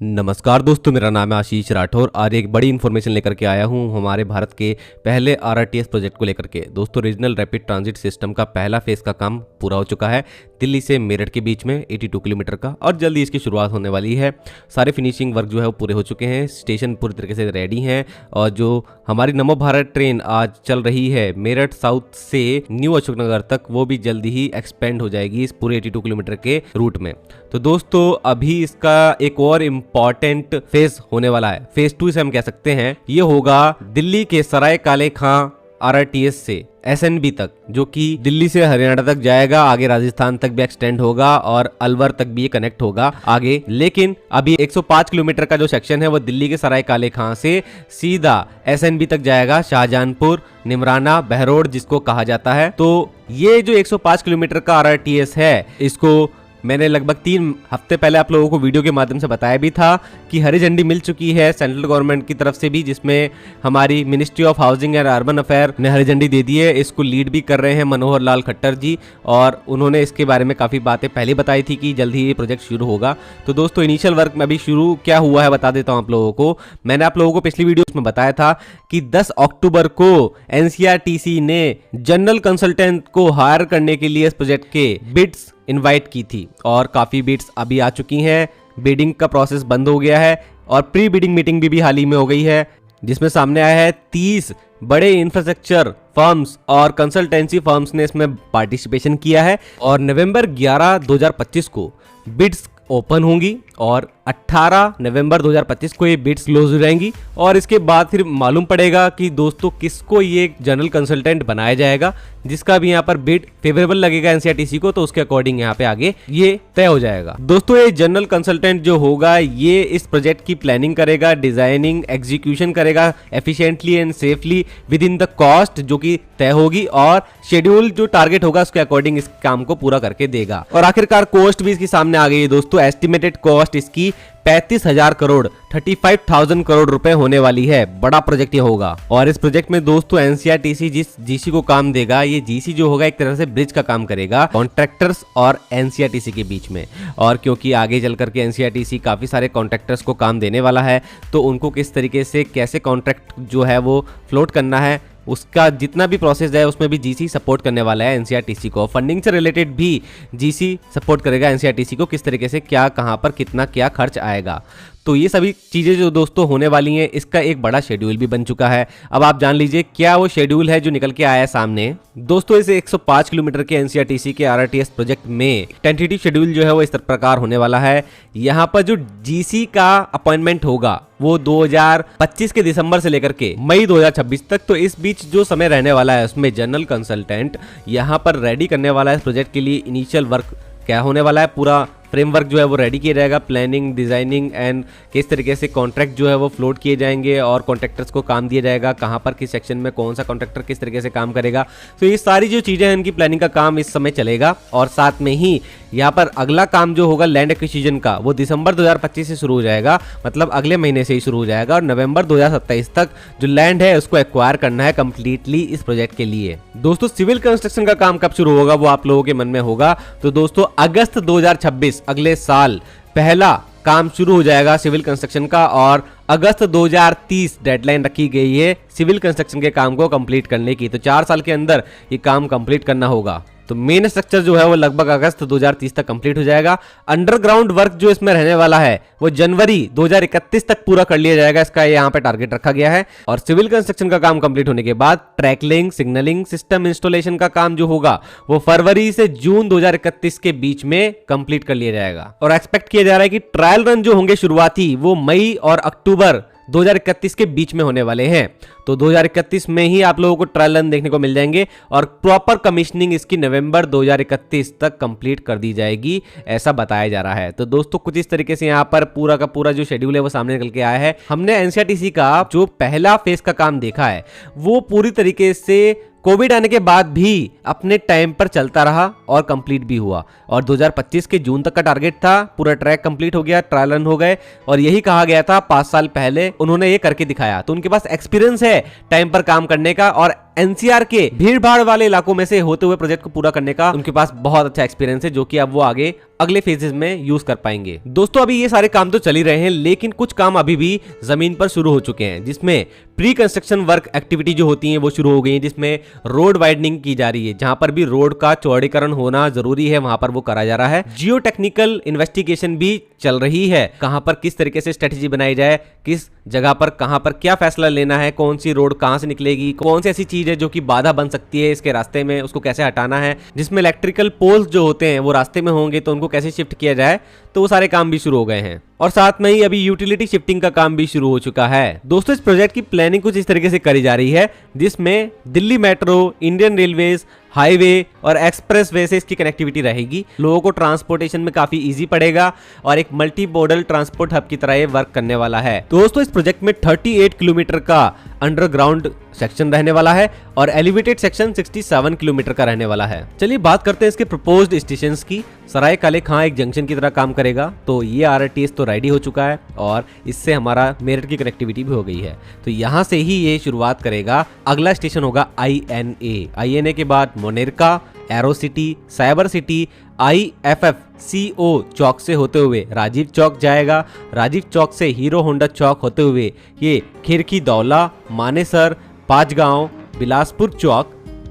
नमस्कार दोस्तों, मेरा नाम है आशीष राठौर। आज एक बड़ी इन्फॉर्मेशन लेकर के आया हूं हमारे भारत के पहले आरआरटीएस प्रोजेक्ट को लेकर के। दोस्तों, रीजनल रैपिड ट्रांजिट सिस्टम का पहला फेज का काम पूरा हो चुका है दिल्ली से मेरठ के बीच में 82 किलोमीटर का, और जल्दी इसकी शुरुआत होने वाली है। सारे फिनिशिंग वर्क जो है वो पूरे हो चुके हैं, स्टेशन पूरी तरीके से रेडी हैं, और जो हमारी नमो भारत ट्रेन आज चल रही है मेरठ साउथ से न्यू अशोकनगर तक, वो भी जल्दी ही एक्सपेंड हो जाएगी इस पूरे 82 किलोमीटर के रूट में। तो दोस्तों, अभी इसका एक और इम्पॉर्टेंट फेज होने वाला है, फेज 2 से हम कह सकते हैं। ये होगा दिल्ली के सराय काले खां आरआरटीएस से एसएनबी तक, जो कि दिल्ली से हरियाणा तक जाएगा, आगे राजस्थान तक भी एक्सटेंड होगा और अलवर तक भी ये कनेक्ट होगा आगे। लेकिन अभी 105 किलोमीटर का जो सेक्शन है वो दिल्ली के सराय काले खां से सीधा एसएनबी तक जाएगा, शाहजहानपुर, निमराना, बहरोड जिसको कहा जाता है। तो ये जो 105 किलोमीटर का आरआरटीएस है, इसको मैंने लगभग 3 हफ्ते पहले आप लोगों को वीडियो के माध्यम से बताया भी था कि हरी झंडी मिल चुकी है सेंट्रल गवर्नमेंट की तरफ से भी, जिसमें हमारी ministry of housing and urban affair ने हरी झंडी दे दी है। इसको लीड भी कर रहे हैं मनोहर लाल खट्टर जी, और उन्होंने इसके बारे में काफ़ी बातें पहले बताई थी कि जल्द ही ये प्रोजेक्ट शुरू होगा। तो दोस्तों, इनिशियल वर्क में अभी शुरू क्या हुआ है बता देता हूँ आप लोगों को। मैंने आप लोगों को पिछली वीडियो में बताया था कि 10 अक्टूबर को एनसीईआरटीसी ने जनरल कंसल्टेंट को हायर करने के लिए इस प्रोजेक्ट के बिड्स इनवाइट की थी, और काफ़ी बिड्स अभी आ चुकी हैं। बिडिंग का प्रोसेस बंद हो गया है और प्री बिडिंग मीटिंग भी हाल ही में हो गई है, जिसमें सामने आया है 30 बड़े इंफ्रास्ट्रक्चर फर्म्स और कंसल्टेंसी फर्म्स ने इसमें पार्टिसिपेशन किया है। और नवंबर 11, 2025 को बिड्स ओपन होंगी और 18 नवंबर 2025 को ये बिड्स क्लोज हो जाएंगी, और इसके बाद फिर मालूम पड़ेगा कि दोस्तों किसको ये जनरल कंसल्टेंट बनाया जाएगा। जिसका भी यहाँ पर बिड फेवरेबल लगेगा एनसीईआरटीसी को, तो उसके अकॉर्डिंग यहाँ पे आगे ये तय हो जाएगा। दोस्तों, ये जनरल कंसल्टेंट जो होगा ये इस प्रोजेक्ट की प्लानिंग करेगा, डिजाइनिंग, एग्जीक्यूशन करेगा efficiently and safely with in the cost जो कि तय होगी, और शेड्यूल जो टारगेट होगा उसके अकॉर्डिंग इस काम को पूरा करके देगा। और आखिरकार कॉस्ट भी इसकी सामने आ गई है दोस्तों। एस्टिमेटेड कॉस्ट इसकी 35,000 करोड़ 35,000 करोड़ रुपए होने वाली है। बड़ा प्रोजेक्ट ये होगा। और इस प्रोजेक्ट में दोस्तों एनसीईआरटीसी जिस जीसी को काम देगा, ये जीसी जो होगा एक तरह से ब्रिज का काम करेगा कॉन्ट्रैक्टर्स और एनसीईआरटीसी के बीच में। और क्योंकि आगे चल करके एनसीईआरटीसी काफी सारे कॉन्ट्रैक्टर्स को काम देने वाला है, तो उनको किस तरीके से कैसे कॉन्ट्रैक्ट जो है वो फ्लोट करना है, उसका जितना भी प्रोसेस है उसमें भी जीसी सपोर्ट करने वाला है एनसीईआरटीसी को। फंडिंग से रिलेटेड भी जीसी सपोर्ट करेगा एनसीईआरटीसी को, किस तरीके से क्या, कहां पर कितना क्या खर्च आएगा। तो ये सभी चीज़ें जो दोस्तों होने वाली हैं, इसका एक बड़ा शेड्यूल भी बन चुका है। अब आप जान लीजिए क्या वो शेड्यूल है जो निकल के आया है सामने। दोस्तों, इस 105 किलोमीटर के एनसीईआरटीसी के आरआरटीएस प्रोजेक्ट में टेंटेटिव शेड्यूल जो है वो इस प्रकार होने वाला है। यहाँ पर जो जीसी का अपॉइंटमेंट होगा वो 2025 के दिसंबर से लेकर के मई 2026 तक। तो इस बीच जो समय रहने वाला है उसमें जनरल कंसल्टेंट यहाँ पर रेडी करने वाला है इस प्रोजेक्ट के लिए। इनिशियल वर्क क्या होने वाला है, पूरा फ्रेमवर्क जो है वो रेडी किया जाएगा, प्लानिंग, डिजाइनिंग एंड किस तरीके से कॉन्ट्रैक्ट जो है वो फ्लोट किए जाएंगे, और कॉन्ट्रैक्टर्स को काम दिया जाएगा, कहां पर किस सेक्शन में कौन सा कॉन्ट्रैक्टर किस तरीके से काम करेगा। तो ये सारी जो चीज़ें हैं इनकी प्लानिंग का काम इस समय चलेगा। और साथ में ही यहाँ पर अगला काम जो होगा लैंड एक्विजिशन का, वो दिसंबर 2025 से शुरू हो जाएगा, मतलब अगले महीने से ही शुरू हो जाएगा, और नवंबर 2027 तक जो लैंड है उसको एक्वायर करना है कंप्लीटली इस प्रोजेक्ट के लिए। दोस्तों, सिविल कंस्ट्रक्शन का काम कब शुरू होगा वो आप लोगों के मन में होगा। तो दोस्तों, अगस्त 2026 अगले साल पहला काम शुरू हो जाएगा सिविल कंस्ट्रक्शन का, और अगस्त 2030 डेडलाइन रखी गई है सिविल कंस्ट्रक्शन के काम को कंप्लीट करने की। तो 4 साल के अंदर ये काम कंप्लीट करना होगा। तो मेन स्ट्रक्चर जो है वो लगभग अगस्त 2030 तक कंप्लीट हो जाएगा। अंडरग्राउंड वर्क जो इसमें रहने वाला है वो जनवरी 2031 तक पूरा कर लिया जाएगा, इसका यहाँ पे टारगेट रखा गया है। और सिविल कंस्ट्रक्शन का काम कंप्लीट होने के बाद track link, signalling system installation का काम जो होगा वो फरवरी से जून 2031 के बीच में कंप्लीट कर लिया जाएगा। और एक्सपेक्ट किया जा रहा है कि ट्रायल रन जो होंगे शुरुआती वो मई और अक्टूबर 2031 के बीच में होने वाले हैं। तो 2031 में ही आप लोगों को ट्रायल रन देखने को मिल जाएंगे, और प्रॉपर कमिश्निंग इसकी नवंबर 2031 तक कंप्लीट कर दी जाएगी, ऐसा बताया जा रहा है। तो दोस्तों, कुछ इस तरीके से यहाँ पर पूरा का पूरा जो शेड्यूल है वो सामने निकल के आया है। हमने एनसीईआरटीसी का जो पहला फेज का काम देखा है वो पूरी तरीके से कोविड आने के बाद भी अपने टाइम पर चलता रहा और कंप्लीट भी हुआ, और 2025 के जून तक का टारगेट था। पूरा ट्रैक कंप्लीट हो गया, ट्रायल रन हो गए, और यही कहा गया था 5 साल पहले उन्होंने ये करके दिखाया। तो उनके पास एक्सपीरियंस है टाइम पर काम करने का, और एनसीआर के भीड़ भाड़ वाले इलाकों में से होते हुए प्रोजेक्ट को पूरा करने का उनके पास बहुत अच्छा एक्सपीरियंस है, जो कि अब वो आगे अगले फेजेस में यूज कर पाएंगे। दोस्तों अभी ये सारे काम तो चल ही रहे हैं, लेकिन कुछ काम अभी भी जमीन पर शुरू हो चुके हैं, जिसमें प्री कंस्ट्रक्शन वर्क एक्टिविटी जो होती है वो शुरू हो गई है, जिसमें रोड वाइडनिंग की जा रही है। जहां पर भी रोड का चौड़ीकरण होना जरूरी है वहां पर वो करा जा रहा है। जियो टेक्निकल इन्वेस्टिगेशन भी चल रही है, कहां पर किस तरीके से स्ट्रेटेजी बनाई जाए, किस जगह पर कहां पर क्या फैसला लेना है, कौन सी रोड कहां से निकलेगी, कौन सी ऐसी चीज है जो कि बाधा बन सकती है इसके रास्ते में, उसको कैसे हटाना है, जिसमें इलेक्ट्रिकल पोल्स जो होते हैं वो रास्ते में होंगे तो उनको कैसे शिफ्ट किया जाए। तो वो सारे काम भी शुरू हो गए हैं और साथ में ही अभी यूटिलिटी शिफ्टिंग का काम भी शुरू हो चुका है। दोस्तों इस प्रोजेक्ट की प्लानिंग कुछ इस तरीके से करी जा रही है, जिसमें Delhi metro, Indian railways, highway और एक्सप्रेस वे से इसकी कनेक्टिविटी रहेगी। लोगों को ट्रांसपोर्टेशन में काफी इजी पड़ेगा और एक मल्टी मॉडल ट्रांसपोर्ट हब की तरह ये वर्क करने वाला है। दोस्तों इस प्रोजेक्ट में 38 किलोमीटर का अंडरग्राउंड सेक्शन रहने वाला है और एलिवेटेड सेक्शन 67 किलोमीटर का रहने वाला है। चलिए बात करते हैं इसके प्रपोज्ड स्टेशंस की। सराय काले खां एक जंक्शन की तरह काम करेगा, तो ये आरटीएस तो रेडी हो चुका है और इससे हमारा मेरठ की कनेक्टिविटी भी हो गई है। तो यहाँ से ही ये शुरुआत करेगा। अगला स्टेशन होगा INA के बाद Munirka, Aerocity, Cyber City, IFFCO Chowk से होते हुए राजीव चौक जाएगा। राजीव चौक से हीरो होंडा चौक होते हुए ये Khirki Daula, Manesar, Panchgaon, Bilaspur Chowk,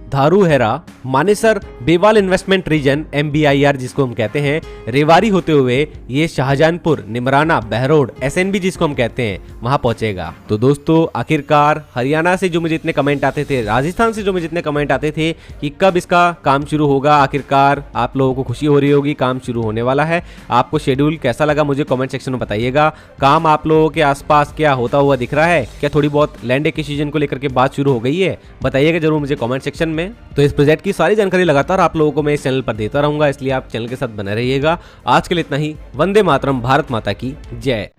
Dharuhera, Manesar, Bawal Investment Region MBIR जिसको हम कहते हैं, रेवाड़ी होते हुए ये शाहजहानपुर, निमराना, बहरोड, SNB जिसको हम कहते हैं, वहां पहुंचेगा। तो दोस्तों आखिरकार हरियाणा से जो मुझे इतने कमेंट आते थे, राजस्थान से जो मुझे इतने कमेंट आते थे कि कब इसका काम शुरू होगा, आखिरकार आप लोगों को खुशी हो रही होगी, काम शुरू होने वाला है। आपको शेड्यूल कैसा लगा मुझे कमेंट सेक्शन में बताइएगा। काम आप लोगों के आसपास क्या होता हुआ दिख रहा है, क्या थोड़ी बहुत लैंड एक्विजिशन को लेकर के बात शुरू हो गई है, बताइएगा जरूर मुझे कमेंट सेक्शन में। तो इस प्रोजेक्ट की सारी जानकारी लगातार आप लोगों को मैं इस चैनल पर देता रहूंगा, इसलिए आप चैनल के साथ बने रहिएगा। आज के लिए इतना ही। वंदे मातरम, भारत माता की जय।